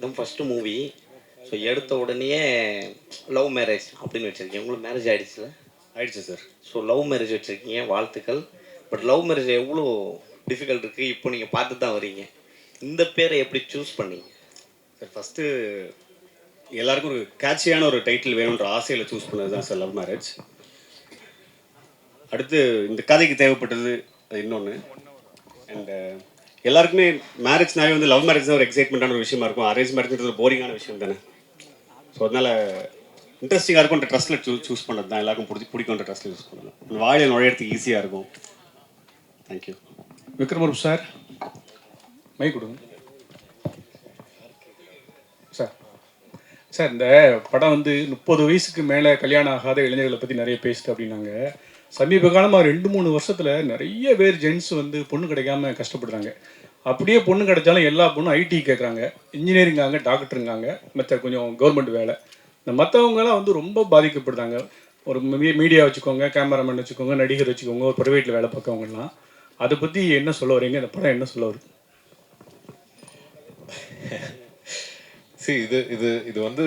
இதுதான் first movie. So எடுத்த உடனேயே லவ் மேரேஜ் அப்படின்னு வச்சுருக்கீங்க. உங்களுக்கு மேரேஜ் ஆகிடுச்சுல? ஆயிடுச்சு சார். ஸோ லவ் மேரேஜ் வச்சுருக்கீங்க, வாழ்த்துக்கள். பட் லவ் மேரேஜ் எவ்வளோ டிஃபிகல்ட் இருக்குது இப்போ நீங்கள் பார்த்து தான் வரீங்க. இந்த பேரை எப்படி சூஸ் பண்ணீங்க சார்? ஃபஸ்ட்டு எல்லாருக்கும் ஒரு கேட்சியான ஒரு டைட்டில் வேணுன்ற ஆசையில் சூஸ் பண்ணது தான் சார் லவ் மேரேஜ். அடுத்து இந்த கதைக்கு தேவைப்பட்டது அது இன்னொன்று. அண்டு எல்லாருக்குமே மேரேஜ்னாவே வந்து லவ் மேரேஜ் தான் ஒரு எக்ஸைட்மெண்ட்டான ஒரு விஷயமா இருக்கும். அரேஞ்ச் மேரேஜ்ன்றது ஒரு போரிங்கான விஷயம் தானே. ஸோ அதனால் இன்ட்ரெஸ்டிங்காக இருக்கும்ன்ற ட்ரஸ்ட்டில் சூஸ் பண்ணது தான். எல்லாருக்கும் பிடிக்கும்ன்ற ட்ரஸ்ட்டில் யூஸ் பண்ணணும். வாழையில் நுழையிறதுக்கு ஈஸியாக இருக்கும். தேங்க்யூ. விக்ரமரூப் சார், மை கொடுங்க சார். சார், இந்த படம் வந்து 30 வயசுக்கு மேலே கல்யாணம் ஆகாத இளைஞர்களை பற்றி நிறைய பேசுது அப்படின்னாங்க. சமீப காலமாக 2-3 வருஷத்தில் நிறைய பேர் ஜென்ஸ் வந்து பொண்ணு கிடைக்காம கஷ்டப்படுறாங்க. அப்படியே பொண்ணு கிடைச்சாலும் எல்லா பொண்ணும் ஐடி கேட்குறாங்க, இன்ஜினியரிங்காங்க, டாக்டருங்காங்க, மற்ற கொஞ்சம் கவர்மெண்ட் வேலை. இந்த மற்றவங்களாம் வந்து ரொம்ப பாதிக்கப்படுறாங்க. ஒரு மீடியா வச்சுக்கோங்க, கேமராமேன் வச்சுக்கோங்க, நடிகர் வச்சுக்கோங்க, ஒரு ப்ரைவேட்டில் வேலை பார்க்கவங்கலாம். அதை பற்றி என்ன சொல்ல வரீங்க? இந்த படம் என்ன சொல்ல வருது? இது இது இது வந்து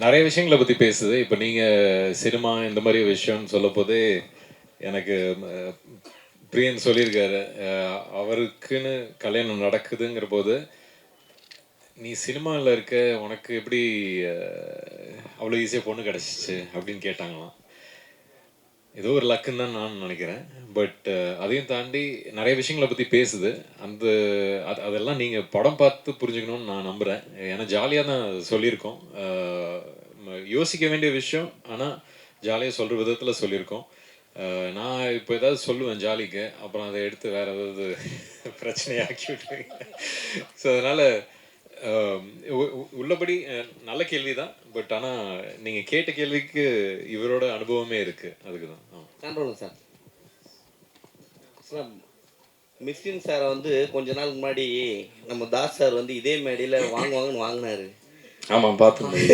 நிறைய விஷயங்களை பற்றி பேசுது. இப்போ நீங்கள் சினிமா இந்த மாதிரி விஷயம்னு சொல்ல போதே எனக்கு பிரியன் சொல்லியிருக்காரு, அவருக்குன்னு கல்யாணம் நடக்குதுங்கிற போது நீ சினிமாவில் இருக்க, உனக்கு எப்படி அவ்வளோ ஈஸியாக பொண்ணு கிடச்சிச்சு அப்படின்னு கேட்டாங்களாம். ஏதோ ஒரு லக்குன்னு தான் நான் நினைக்கிறேன். பட் அதையும் தாண்டி நிறைய விஷயங்களை பற்றி பேசுது. அதெல்லாம் நீங்கள் படம் பார்த்து புரிஞ்சுக்கணும்னு நான் நம்புகிறேன். ஏன்னா ஜாலியாக தான் சொல்லியிருக்கோம். யோசிக்க வேண்டிய விஷயம், ஆனால் ஜாலியாக சொல்கிற விதத்தில் சொல்லியிருக்கோம். நான் இப்போ ஏதாவது சொல்லுவேன் ஜாலிக்கு, அப்புறம் அதை எடுத்து வேறு ஏதாவது பிரச்சனையாக்கி விட்டுருவீங்க. ஸோ அதனால் உள்ளபடி நல்ல கேள்வி தான். பட் ஆனால் நீங்கள் கேட்ட கேள்விக்கு இவரோட அனுபவமே இருக்குது. அதுக்கு தான் கண்ட்ரோல் சார். சார், மிஸ்கின் சாரை வந்து கொஞ்ச நாள் முன்னாடி நம்ம தாஸ் சார் வந்து இதே மேடையில் வாங்குவாங்கன்னு வாங்கினாரு. ஆமாம், பார்த்துருந்தேன்.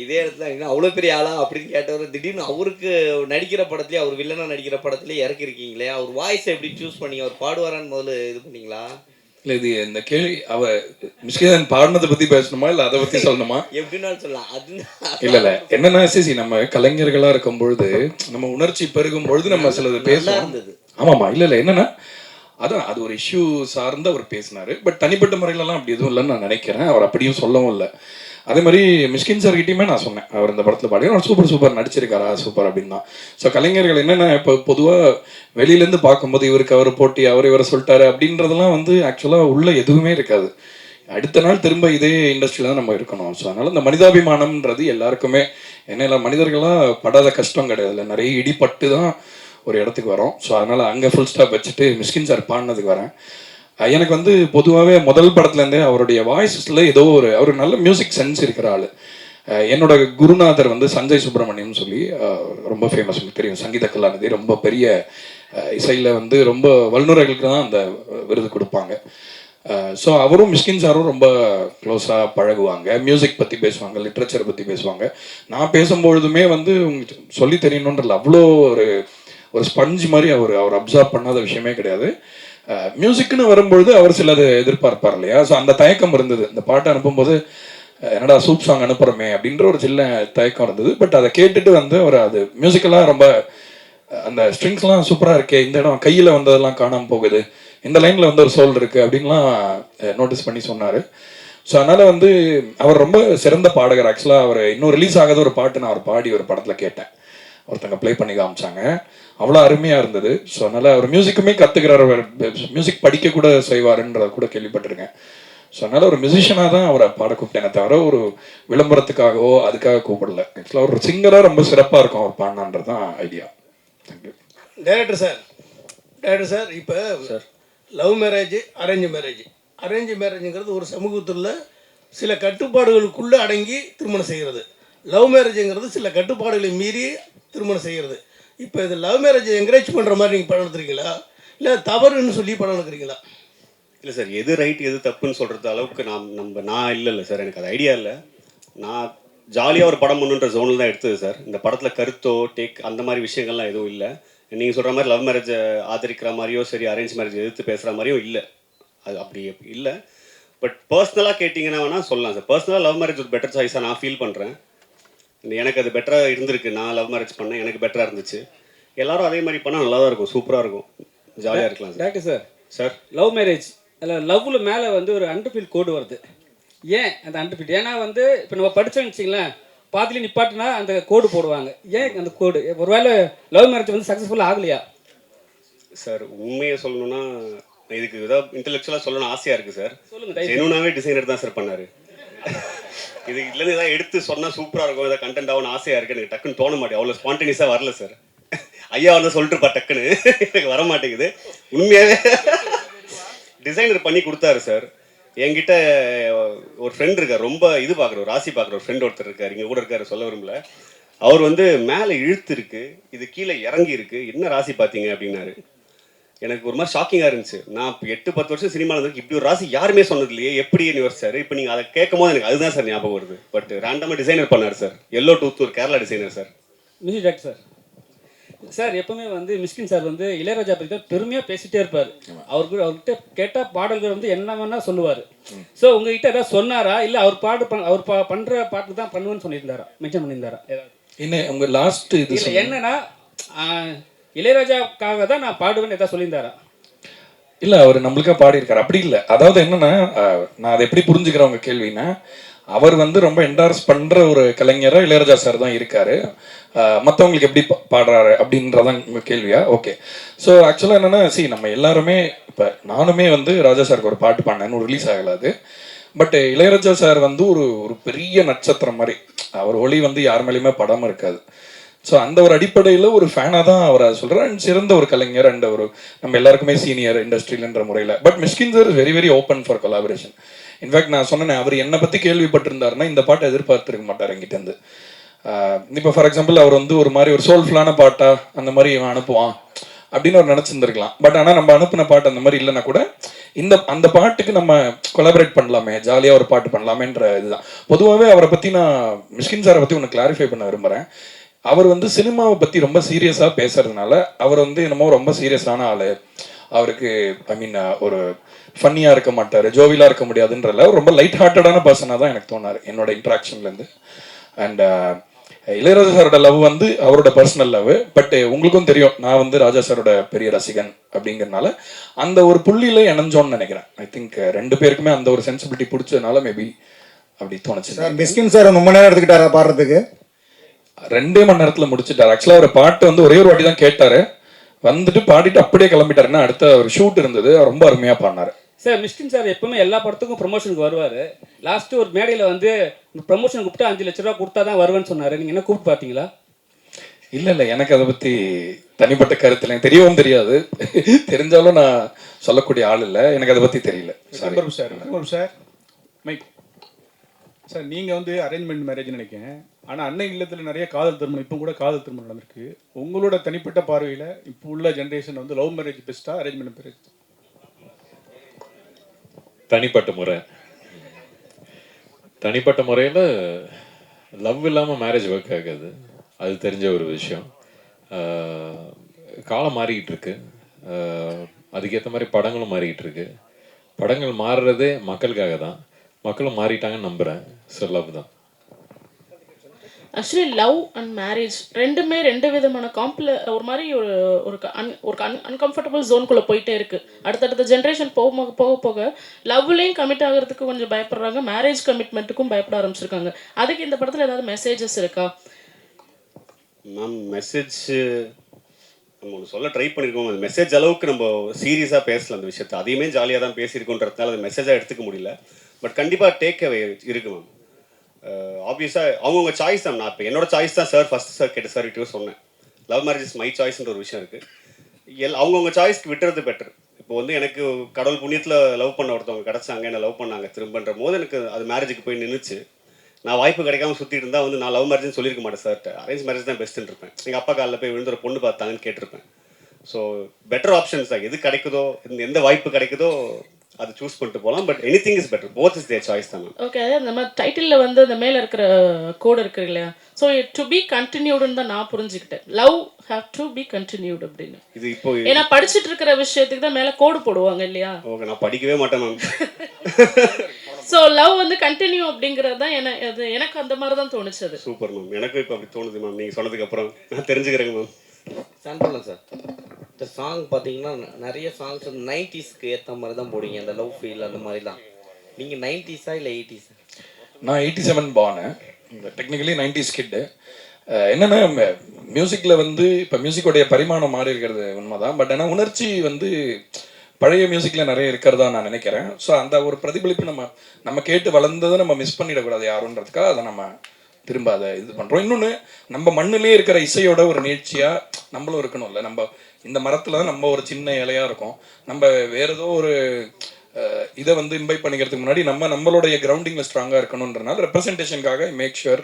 இதே இடத்துல அவ்வளோ பெரிய ஆளா அப்படின்னு கேட்டவர், திடீர்னு அவருக்கு நடிக்கிற படத்துலேயே, அவர் வில்லனாக நடிக்கிற படத்துலேயே இறக்கிருக்கீங்களே, அவர் வாய்ஸை எப்படி சூஸ் பண்ணீங்க? அவர் பாடுவாரான்னு முதல்ல இது பண்ணீங்களா? இல்லை, இது இந்த கேள்வி மிஸ்கின் பாடினதை பற்றி பேசணுமா இல்லை அதை பற்றி சொல்லணுமா? எப்படின்னாலும் சொல்லலாம். அது இல்லை என்னன்னா சிசி, நம்ம கலைஞர்களாக இருக்கும் பொழுது, நம்ம உணர்ச்சி பெருகும் பொழுது நம்ம சிலது பேசலாம். ஆமாம்மா, இல்லை என்னன்னா அதான் அது ஒரு இஷ்யூ சார்ந்து அவர் பேசினாரு. பட் தனிப்பட்ட முறையிலலாம் அப்படி எதுவும் இல்லைன்னு நான் நினைக்கிறேன். அவர் அப்படியும் சொல்லவும் இல்லை. அதே மாதிரி மிஸ்கின் சார் கிட்டேயுமே நான் சொன்னேன், அவர் இந்த படத்தில் பாடி அவர் சூப்பர் நடிச்சிருக்காரா, சூப்பர் அப்படின்னு தான். ஸோ கலைஞர்கள் என்னென்ன இப்போ பொதுவாக வெளியிலேருந்து பார்க்கும்போது இவருக்கு அவர் போட்டி, இவரை சொல்லிட்டாரு அப்படின்றதெல்லாம் வந்து ஆக்சுவலாக உள்ள எதுவுமே இருக்காது. அடுத்த நாள் திரும்ப இதே இண்டஸ்ட்ரியில் தான் நம்ம இருக்கணும். ஸோ அதனால் இந்த மனிதாபிமானம்ன்றது எல்லாருக்குமே, என்ன மனிதர்களாக படாத கஷ்டம் கிடையாது, இல்லை நிறைய இடிப்பட்டு தான் ஒரு இடத்துக்கு வரோம். ஸோ அதனால் அங்கே ஃபுல் ஸ்டாப் வச்சுட்டு மிஸ்கின் சார் பாடினதுக்கு வரேன். எனக்கு வந்து பொதுவாகவே முதல் படத்துலேருந்தே அவருடைய வாய்ஸில் ஏதோ அவர் நல்ல மியூசிக் சென்ஸ் இருக்கிற ஆள். என்னோட குருநாதர் வந்து சஞ்சய் சுப்பிரமணியம் சொல்லி ரொம்ப ஃபேமஸ், தெரியும், சங்கீத கலாநிதி, ரொம்ப பெரிய இசையில் வந்து ரொம்ப வல்லுநர்களுக்கு தான் அந்த விருது கொடுப்பாங்க. ஸோ அவரும் மிஸ்கின் சாரும் ரொம்ப க்ளோஸாக பழகுவாங்க, மியூசிக் பற்றி பேசுவாங்க, லிட்ரேச்சரை பற்றி பேசுவாங்க. நான் பேசும்பொழுதுமே வந்து உங்களுக்கு சொல்லி தெரியணுன்றல அவ்வளோ ஒரு ஸ்பஞ்ச் மாதிரி அவர் அப்சர்வ் பண்ணாத விஷயமே கிடையாது. மியூசிக்னு வரும்பொழுது அவர் சிலது எதிர்பார்ப்பார் இல்லையா. ஸோ அந்த தயக்கம் இருந்தது. இந்த பாட்டை அனுப்பும்போது என்னடா சூப் சாங் அனுப்புகிறோமே அப்படின்ற ஒரு சின்ன தயக்கம் இருந்தது. பட் அதை கேட்டுட்டு வந்து அவர் அது மியூசிக்கெல்லாம் ரொம்ப அந்த ஸ்ட்ரிங்ஸ்லாம் சூப்பராக இருக்கே, இந்த இடம் கையில் வந்ததெல்லாம் காணாமல் போகுது, இந்த லைனில் வந்து ஒரு சோல் இருக்குது அப்படின்லாம் நோட்டீஸ் பண்ணி சொன்னார். ஸோ அதனால் வந்து அவர் ரொம்ப சிறந்த பாடகர். ஆக்சுவலாக அவர் இன்னும் ரிலீஸ் ஆகாத ஒரு பாட்டு நான் அவர் பாடி ஒரு படத்தில் கேட்டேன், ஒருத்தங்க ப்ளே பண்ணி காமிச்சாங்க, அவ்வளோ அருமையாக இருந்தது. ஸோ அதனால் அவர் மியூசிக்குமே கற்றுக்கிறார், மியூசிக் படிக்க கூட செய்வாருன்றத கூட கேள்விப்பட்டிருக்கேன். ஸோ அதனால் ஒரு மியூசிஷியனாக தான் அவரை பாட கூப்பிட்டேனே தவிர ஒரு விளம்பரத்துக்காகவோ அதுக்காக கூப்பிடல. ஆக்சுவலாக ஒரு சிங்கராக ரொம்ப சிறப்பாக இருக்கும் அவர் பாடினான்றது தான் ஐடியா. தேங்க்யூ. டைரக்டர் சார், இப்போ சார் லவ் மேரேஜ், அரேஞ்ச் மேரேஜுங்கிறது ஒரு சமூகத்தில் சில கட்டுப்பாடுகளுக்குள்ளே அடங்கி திருமணம் செய்கிறது. லவ் மேரேஜுங்கிறது சில கட்டுப்பாடுகளை மீறி திருமணம் செய்கிறது. இப்போ இது லவ் மேரேஜை என்கரேஜ் பண்ணுற மாதிரி நீங்கள் படம் எடுத்துறீங்களா, இல்லை தவறுன்னு சொல்லி படம் எடுக்கிறீங்களா? இல்லை சார், எது ரைட் எது தப்புன்னு சொல்கிறது அளவுக்கு நான் இல்லை சார், எனக்கு அது ஐடியா இல்லை. நான் ஜாலியாக ஒரு படம் பண்ணுன்ற ஜோனில் தான் எடுத்தது சார். இந்த படத்தில் கருத்தோ அந்த மாதிரி விஷயங்கள்லாம் எதுவும் இல்லை. நீங்கள் சொல்கிற மாதிரி லவ் மேரேஜை ஆதரிக்கிற மாதிரியோ சரி, அரேஞ்ச் மேரேஜ் எதிர்த்து பேசுகிற மாதிரியோ இல்லை. அது அப்படி இல்லை. பட் பர்சனலாக கேட்டிங்கன்னா வேணால் சொல்லலாம் சார். பர்சனலாக லவ் மேரேஜ் ஒரு பெட்டர் சாய்ஸாக நான் ஃபீல் பண்ணுறேன். எனக்கு அது பெட்டராக இருந்திருக்கு. நான் லவ் மேரேஜ் பண்ணேன், எனக்கு பெட்டராக இருந்துச்சு. எல்லாரும் அதே மாதிரி பண்ணால் நல்லா தான் இருக்கும், சூப்பராக இருக்கும், ஜாலியாக இருக்கலாம் sir. Doctor sir, sir love marriage அதில் லவ்வில் மேலே வந்து ஒரு அண்டர்ஃபீல் கோடு வருது. ஏன் அந்த அண்டர்ஃபீல்? ஏன்னா வந்து இப்போ நம்ம படித்தோம்னு வச்சிங்களேன், பாதியில் நிப்பாட்டினா அந்த கோடு போடுவாங்க. ஏன் அந்த கோடு? ஒருவேளை லவ் மேரேஜ் வந்து சக்ஸஸ்ஃபுல்லாக ஆகலையா? சார் உண்மையை சொல்லணும்னா இதுக்கு ஏதாவது இன்டெலெக்சுவலாக சொல்லணும்னு ஆசையாக இருக்குது சார். சொல்லுங்க. ஜெனுனாவே டிசைனர் தான் சார் பண்ணார். இது இதுலேருந்து ஏதாவது எடுத்து சொன்னால் சூப்பராக இருக்கும், ஏதாவது கண்டென்ட் ஆகும்னு ஆசையாக இருக்குது. எனக்கு டக்குன்னு தோண மாட்டேன், அவ்வளோ ஸ்பான்டேனியஸாக வரல சார். ஐயா வந்து சொல்லிட்டுப்பா டக்குன்னு எனக்கு வர மாட்டேங்குது. உண்மையாகவே டிசைனர் பண்ணி கொடுத்தாரு சார். என்கிட்ட ஒரு ஃப்ரெண்ட் இருக்கார், ரொம்ப இது பார்க்குற ஒரு ராசி பார்க்குற ஒரு ஃப்ரெண்ட் ஒருத்தர் இருக்கார், இங்கே கூட இருக்கார், சொல்ல விரும்பல. அவர் வந்து மேலே இழுத்து இருக்கு, இது கீழே இறங்கி இருக்கு, என்ன ராசி பார்த்தீங்க அப்படின்னாரு. எனக்கு ஒரு மாதிரி ஷாக்கிங்காக இருந்துச்சு. நான் இப்போ 8-10 வருஷம் சினிமாவில் இருக்கு, இப்படி ஒரு ராசி யாருமே சொன்னது இல்லையே, எப்படின்னு யோசிச்சார். இப்போ நீங்கள் அதை கேட்கும் போது எனக்கு அதுதான் சார் ஞாபகம் வருது. பட் ரேண்டமாக டிசைனர் பண்ணார் சார், எல்லோ டூத், ஒரு Kerala designer sir. Mister doctor sir, sir எப்பவுமே வந்து மிஸ்கின் சார் வந்து இளையராஜா பற்றி தான் பெருமையாக பேசிகிட்டே இருப்பார். அவர்கிட்ட கேட்டால் பாடல்கள் வந்து என்ன வேணால் சொல்லுவார். ஸோ உங்ககிட்ட ஏதாவது சொன்னாரா, இல்லை அவர் பண்ணுற பாட்டு தான் பண்ணுவேன்னு சொல்லியிருந்தாரா, மென்ஷன் பண்ணியிருந்தாரா ஏதாவது? என்ன உங்கள் லாஸ்ட் இது இல்லை என்னன்னா இளையராஜாவுக்காக தான் நான் பாடுவேன்னு ஏதாவது சொல்லியிருந்தாரா? இல்ல அவர் நம்மளுக்கா பாடியிருக்காரு, அப்படி இல்லை. அதாவது என்னன்னா, நான் அதை எப்படி புரிஞ்சுக்கிறேன் உங்க கேள்வின்னா, அவர் வந்து ரொம்ப என்டார்ஸ் பண்ற ஒரு கலைஞரா இளையராஜா சார் தான் இருக்காரு. மற்றவங்களுக்கு எப்படி பாடுறாரு அப்படின்றதான் உங்க கேள்வியா? ஓகே. ஸோ ஆக்சுவலாக என்னன்னா, நம்ம எல்லாருமே இப்போ நானுமே வந்து ராஜா சாருக்கு ஒரு பாட்டு பாடினேன்னு ரிலீஸ் ஆகலாது. பட் இளையராஜா சார் வந்து ஒரு ஒரு பெரிய நட்சத்திரம் மாதிரி, அவர் ஒளி வந்து யார் மேலேயுமே படாமல் இருக்காது. ஸோ அந்த ஒரு அடிப்படையில் ஒரு ஃபேனாக தான் அவர் அதை சொல்கிறார். அண்ட் சிறந்த ஒரு கலைஞர் அண்ட் ஒரு நம்ம எல்லாருக்குமே சீனியர் இண்டஸ்ட்ரியில்ன்ற முறையில். But Mysskin sir is very very open for collaboration. In fact நான் சொன்னேன், அவர் என்னை பற்றி கேள்விப்பட்டிருந்தாருன்னா இந்த பாட்டை எதிர்பார்த்துருக்க மாட்டார் என்கிட்டேருந்து. இப்போ ஃபார் எக்ஸாம்பிள் அவர் வந்து ஒரு மாதிரி ஒரு சோல்ஃபுல்லான பாட்டா அந்த மாதிரி இவன் அனுப்புவான் அப்படின்னு அவர் நினச்சிருந்துருக்கலாம். பட் ஆனால் நம்ம அனுப்பின பாட்டு அந்த மாதிரி இல்லைன்னா கூட அந்த பாட்டுக்கு நம்ம கொலாபரேட் பண்ணலாமே, ஜாலியாக ஒரு பாட்டு பண்ணலாமேன்ற இதுதான். பொதுவாகவே அவரை பற்றி நான் மிஷ்கின் சாரை பற்றி ஒன்று கிளாரிஃபை பண்ண விரும்புகிறேன். அவர் வந்து சினிமாவை பற்றி ரொம்ப சீரியஸாக பேசுறதுனால அவர் வந்து என்னமோ ரொம்ப சீரியஸான ஆள், அவருக்கு ஐ மீன் ஒரு ஃபன்னியாக இருக்க மாட்டார், ஜோவிலாக இருக்க முடியாதுன்றல ரொம்ப லைட் ஹார்ட்டடான பர்சனாக தான் எனக்கு தோணார் என்னோட இன்ட்ராக்ஷன்லேருந்து. அண்ட் இளையராஜா சாரோட லவ் வந்து அவரோட பர்சனல் லவ். பட் உங்களுக்கும் தெரியும், நான் வந்து ராஜா சாரோட பெரிய ரசிகன் அப்படிங்கிறதுனால அந்த ஒரு புள்ளியில இணைஞ்சோன்னு நினைக்கிறேன். ஐ திங்க் ரெண்டு பேருக்குமே அந்த ஒரு சென்சிபிலிட்டி பிடிச்சதுனால மேபி அப்படி தோணுச்சு. சார் மிஸ்கின் சார் ரொம்ப நேரம் எடுத்துக்கிட்டாரா பாடுறதுக்கு? 2 மணி நேரத்தில் முடிச்சுட்டார். ஆக்சுவலாக ஒரு பாட்டு வந்து ஒரே ஒரு வாட்டி தான் கேட்டார், வந்துட்டு பாடிட்டு அப்படியே கிளம்பிட்டாருன்னா அடுத்த ஒரு ஷூட் இருந்தது, ரொம்ப அருமையாக பாடினார். சார் மிஷ்கின் சார் எப்பவுமே எல்லா படத்துக்கும் ப்ரொமோஷனுக்கு வருவார். லாஸ்ட்டு ஒரு மேடையில் வந்து ப்ரொமோஷன் கூப்பிட்டு 5 லட்ச ரூபா கொடுத்தா தான் வருவேன்னு சொன்னார். நீங்கள் என்ன கூப்பிட்டு பார்த்தீங்களா? இல்லை எனக்கு அதை பற்றி தனிப்பட்ட கருத்து எனக்கு தெரியவும் தெரியாது. தெரிஞ்சாலும் நான் சொல்லக்கூடிய ஆள் இல்லை, எனக்கு அதை பற்றி தெரியல. சார் மைக் சார், நீங்கள் வந்து அரேஞ்ச்மெண்ட் மேரேஜ் நினைக்கிறேன். ஆனால் அன்னை இல்லத்தில் நிறைய காதல் திருமணம், இப்போ கூட காதல் திருமணம் நடந்திருக்கு. உங்களோட தனிப்பட்ட பார்வையில் இப்போ உள்ள ஜென்ரேஷன் வந்து லவ் மேரேஜ் பெஸ்ட்டா அரேஞ்ச்மெண்ட் மேரேஜ்? தனிப்பட்ட முறையில் லவ் இல்லாமல் மேரேஜ் ஒர்க் ஆகாது, அது தெரிஞ்ச ஒரு விஷயம். காலம் மாறிக்கிட்டு இருக்கு, அதுக்கேற்ற மாதிரி படங்களும் மாறிக்கிட்டு இருக்கு. படங்கள் மாறுறதே மக்களுக்காக தான், மக்களும் மாறிட்டாங்கன்னு நம்புகிறேன். ஸோ லவ் தான். ஆக்சுவலி லவ் அண்ட் மேரேஜ் ரெண்டுமே 2 விதமான ஒரு மாதிரி ஒரு அன்கம்ஃபர்டபுள் ஜோனுக்குள்ளே போயிட்டே இருக்குது. அடுத்தடுத்த ஜென்ரேஷன் போக போக லவ்லேயும் கமிட் ஆகிறதுக்கு கொஞ்சம் பயப்படுறாங்க, மேரேஜ் கமிட்மெண்ட்டுக்கும் பயப்பட ஆரம்பிச்சிருக்காங்க. அதுக்கு இந்த படத்தில் ஏதாவது மெசேஜஸ் இருக்கா மேம்? மெசேஜ் நம்ம ஒன்று சொல்ல ட்ரை பண்ணியிருக்கோம். அந்த மெசேஜ் அளவுக்கு நம்ம சீரியஸாக பேசலாம் அந்த விஷயத்தை, அதையுமே ஜாலியாக தான் பேசியிருக்கோன்றதுனால அது மெசேஜாக எடுத்துக்க முடியல. பட் கண்டிப்பாக டேக் அவே இருக்கு மேம். ஆப்வியஸாக அவங்கவுங்க சாய்ஸ் தான். நான் இப்போ என்னோட சாய்ஸ் தான் சார் ஃபஸ்ட் சார் கேட்ட சார் கிட்டே சொன்னேன். லவ் மேரேஜ் இஸ் மை சாய்ஸ்ன்ற ஒரு விஷயம் இருக்குது. அவங்கவுங்க சாய்ஸ்க்கு விட்டுறது பெட்டர். இப்போ வந்து எனக்கு கடவுள் புண்ணியத்தில் லவ் பண்ண ஒருத்தவங்க கிடச்சாங்க, என்ன லவ் பண்ணாங்க திரும்பன்ற போது எனக்கு அது மேரேஜுக்கு போய் நின்றுச்சு. நான் வாய்ப்பு கிடைக்காம சுற்றிட்டு இருந்தால் வந்து நான் லவ் மேரேஜ்னு சொல்லியிருக்க மாட்டேன் சார், அரேஞ்ச் மேரேஜ் தான் பெஸ்ட்டுன்னு இருப்பேன். எங்கள் அப்பா காலில் போய் விழுந்து ஒரு பொண்ணு பார்த்தாங்கன்னு கேட்டிருப்பேன். ஸோ பெட்டர் ஆப்ஷன்ஸ் தான், எது கிடைக்குதோ, எந்த வாய்ப்பு கிடைக்குதோ அது சூஸ் பண்ணிட்டு போகலாம். But any thing is better, both is there choice தான் மேம். ஓகே, அதே நம்ம டைட்டிலில் வந்து அந்த மேலே இருக்கிற கோடு இருக்கு இல்லையா, ஸோ டு பி கண்டினியூடுன்னு தான் நான் புரிஞ்சுக்கிட்டேன். Love have to be continued அப்படின்னு. இது இப்போ ஏன்னா படிச்சுட்டு இருக்கிற விஷயத்துக்கு தான் மேலே கோடு போடுவாங்க இல்லையா. ஓகே, நான் படிக்கவே மாட்டேன் மேம். ஸோ லவ் வந்து கண்டினியூ அப்படிங்கிறது தான் எனக்கு அந்த மாதிரி தான் தோணுச்சது. சூப்பர் மேம், எனக்கும் இப்போ அப்படி தோணுது மேம் நீங்கள் சொன்னதுக்கு அப்புறம். நான் தெரிஞ்சுக்கிறேங்க மேம். சாம்பிள் சார், இந்த சாங் பார்த்தீங்கன்னா நிறைய சாங்ஸ் வந்து 90ஸ்க்கு ஏற்ற மாதிரி தான் போடுங்க, அந்த லவ் ஃபீல் அந்த மாதிரி தான். நீங்கள் 90ஸா இல்லை 80ஸா? நான் 87 பானு, டெக்னிக்கலி 90s கிட்டு. என்னென்னா மியூசிக்கில் வந்து இப்போ மியூசிக்கோடைய பரிமாணம் மாறி இருக்கிறது உண்மைதான். பட் ஆனால் உணர்ச்சி வந்து பழைய மியூசிக்கில் நிறைய இருக்கிறதா நான் நினைக்கிறேன். ஸோ அந்த ஒரு பிரதிபலிப்பு நம்ம கேட்டு வளர்ந்ததை நம்ம மிஸ் பண்ணிடக்கூடாது யாருன்றதுக்காக அதை நம்ம திரும்ப அதை இது பண்ணுறோம். இன்னொன்று, நம்ம மண்ணிலே இருக்கிற இசையோட ஒரு நீட்சியாக நம்மளும் இருக்கணும்ல. நம்ம இந்த மரத்தில் தான் நம்ம ஒரு சின்ன இலையாக இருக்கும். நம்ம வேறு ஏதோ ஒரு இதை வந்து இம்பைப் பண்ணிக்கிறதுக்கு முன்னாடி நம்மளுடைய கிரவுண்டிங்கில் ஸ்ட்ராங்காக இருக்கணுன்றனால ரெப்ரசன்டேஷனுக்காக மேக் ஷுர்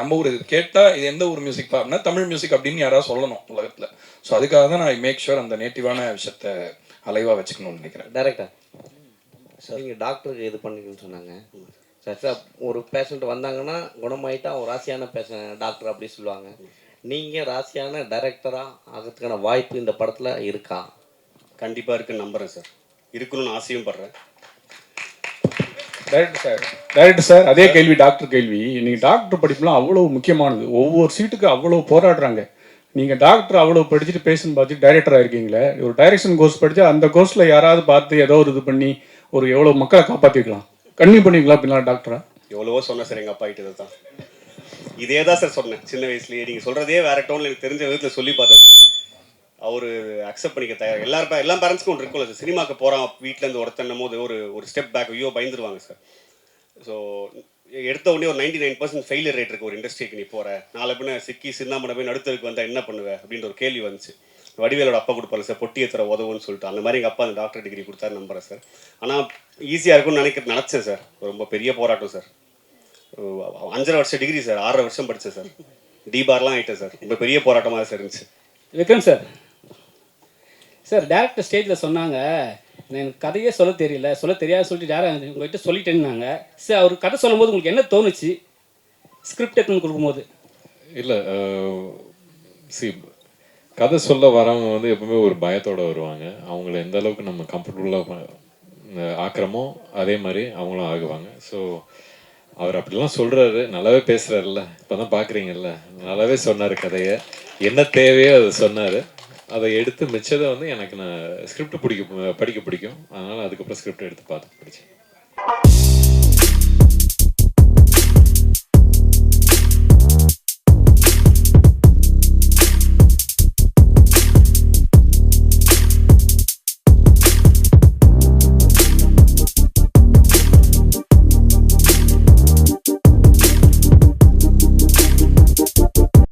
நம்ம ஒரு கேட்டால் இது எந்த ஒரு மியூசிக் அப்படின்னா தமிழ் மியூசிக் அப்படின்னு யாராவது சொல்லணும் உலகத்தில். ஸோ அதுக்காக தான் நான் மேக் ஷுர் அந்த நேட்டிவான விஷயத்தை அலைவாக வச்சுக்கணும்னு நினைக்கிறேன். டேரக்டர் சார், நீங்கள் டாக்டருக்கு இது பண்ணிக்கணும்னு சொன்னாங்க சார். சார், ஒரு பேஷண்ட் வந்தாங்கன்னா குணமாயிட்டா ஒரு ராசியான டாக்டர் அப்படி சொல்லுவாங்க. நீங்கள் ராசியான டைரக்டராக ஆகிறதுக்கான வாய்ப்பு இந்த படத்தில் இருக்கா? கண்டிப்பாக இருக்குன்னு நம்புகிறேன் சார், இருக்கணும்னு ஆசையும் படுறேன். டைரக்டர் சார், அதே கேள்வி டாக்டர் கேள்வி. நீங்கள் டாக்டர் படிப்புலாம் அவ்வளோ முக்கியமானது, ஒவ்வொரு சீட்டுக்கு அவ்வளோ போராடுறாங்க. நீங்கள் டாக்டர் அவ்வளோ படிச்சுட்டு பேஷண்ட் பார்த்துட்டு டைரக்டராக இருக்கீங்களே, ஒரு டைரக்ஷன் கோர்ஸ் படித்தா அந்த கோர்ஸில் யாராவது பார்த்து ஏதோ ஒரு இது பண்ணி ஒரு எவ்வளோ மக்களை காப்பாற்றிக்கலாம், கன்னியூ பண்ணிக்கலாம் அப்படின்னா டாக்டரா? எவ்வளவோ சொன்னேன் சார் எங்கள் அப்பா கிட்ட தான். இதே தான் சார் சொன்னேன் சின்ன வயசுலேயே. நீங்கள் சொல்கிறதே வேறு டோனில் எனக்கு தெரிஞ்ச விதத்தில் சொல்லி பார்த்தேன் சார். அவர் அக்செப்ட் பண்ணிக்க தயார். எல்லா பேரண்ட்ஸ்க்கும் ஒன்று இருக்கும்ல சார், சினிமாவுக்கு போகிறான் வீட்டிலேருந்து ஒருத்தன்னும் போது ஒரு ஸ்டெப் பேக் ஐயோ பயந்துருவாங்க சார். ஸோ எடுத்த உடனே ஒரு 99% ஃபெயிலியர் ரேட் இருக்குது ஒரு இண்டஸ்ட்ரிக்கு. நீ போகிற நாளை பின்ன சிக்கி சின்னாமனை போய் நடுத்தருக்கு வந்தால் என்ன பண்ணுவேன் அப்படின்ற ஒரு கேள்வி வந்துச்சு. வடிவேலோட அப்பா கொடுப்பாரு சார், பொட்டி ஏற்றுற உதவுன்னு சொல்லிட்டு. அந்த மாதிரி எங்கள் அப்பா அந்த டாக்டர் டிகிரி கொடுத்தாரு நம்புறேன் சார். ஆனால் ஈஸியாக இருக்கும்னு நினச்சேன் சார். ரொம்ப பெரிய போராட்டம் சார். 5.5 வருஷம் டிகிரி சார், 6.5 வருஷம் படித்தேன் சார். டிபார்லாம் ஆகிட்டேன் சார். ரொம்ப பெரிய போராட்டமாக சார் இருந்துச்சு. விக்ரம் சார், டேரக்டர் ஸ்டேஜில் சொன்னாங்க எனக்கு கதையே சொல்ல தெரியல, சொல்ல தெரியாது சொல்லிட்டு டேரக்டர் உங்கள்கிட்ட சொல்லிட்டேன்னாங்க. சார், அவர் கதை சொல்லும்போது உங்களுக்கு என்ன தோணுச்சு ஸ்கிரிப்ட் எடுத்துன்னு கொடுக்கும்போது? இல்லை கதை சொல்ல வரவங்க வந்து எப்பவுமே ஒரு பயத்தோடு வருவாங்க. அவங்கள எந்த அளவுக்கு நம்ம கம்ஃபர்டபுளாக ஆக்குறோமோ அதே மாதிரி அவங்களும் ஆகுவாங்க. ஸோ அவர் அப்படிலாம் சொல்கிறாரு, நல்லாவே பேசுகிறாருல்ல, இப்போ தான் பார்க்குறீங்கல்ல, நல்லாவே சொன்னார் கதையை, என்ன தேவையோ அதை சொன்னார். அதை எடுத்து மிச்சதை வந்து எனக்கு நான் ஸ்கிரிப்ட் படிக்க பிடிக்கும். அதனால் அதுக்கப்புறம் ஸ்கிரிப்ட் எடுத்து பார்த்து படித்தேன்.